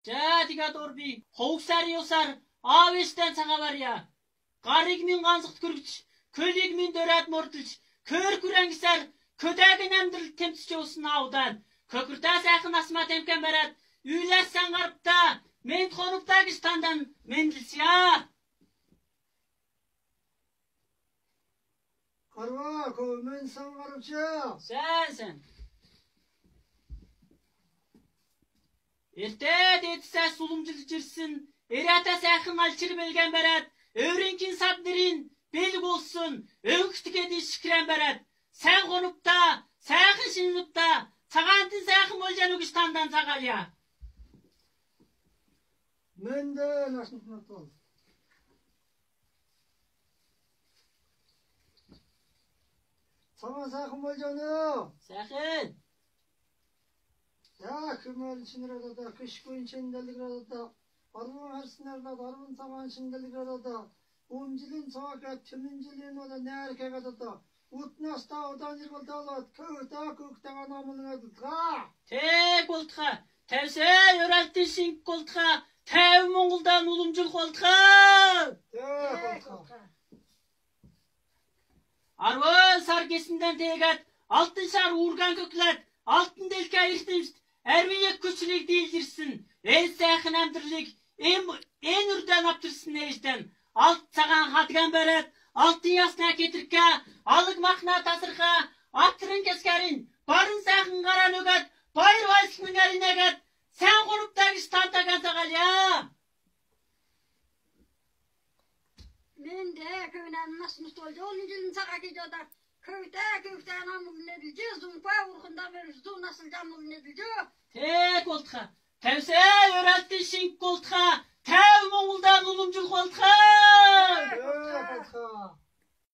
Жадига дорби, хоуксар йосар, авештен саға бар я. Қариг мен қанзық күргіч, көлік мен дөрәт мортылч, көр күрәңгісар, көдәгін әмдіріл темсіче осын аудан. Көкірта сәқін асма темкен бәрәт, үйләс сән қарыпта, мен қонупта кіштандан менділсі я. Қарва, көмен сан қарыпша. Сән. Ерте детсә сулымжыл жүрсін, ерәті сәқін алчыр белген бәрәт, Öğrenkin sabdirin, belli olsun, öğüktüke de şükren beret. Sen konup da, sakın şinip da, sağantın sakın olcan Ögüstan'dan sağal ya. Men de nasıl ol. Sana sakın olcanı. Sakın. Ya kümel için radada, kış koyun çendelik radada. Arvın arsinarda, arvın saman çendelik radada. Umcilin sağa, tümüncilin oda ne erkek adada. Utnasta odan yırgıldı alat, kökte anamının adıdğa. Tek oltğa, tevse yöreltin şink oltğa, tev Moğol'dan ulumcul oltğa. Tek oltğa. Arvın sargesinden tegat, altın şar uğurgan köklet, altın delke ayırtmış, ermiyek köçülük değildirsin. En sağın emdirlik, en ürden aptırsın ejden. Alt sağan hatgan beret, altın yasına getirke, alık makna tasırka, attırın keskerin, barın sağın karan öget, bayır vaysının elin eget, sen konup da iştan takan sağal ya. Men de köyden nasıl oldu, onun için sağa gidiyor da, köyde anamın ne diyeceğiz, zumpa vurkunda verir, zu nasıl camın ne diyeceğiz. Tek oltğa, tevse yöreltin şink oltğa, tev Moğol'dan ulumcul oltğa.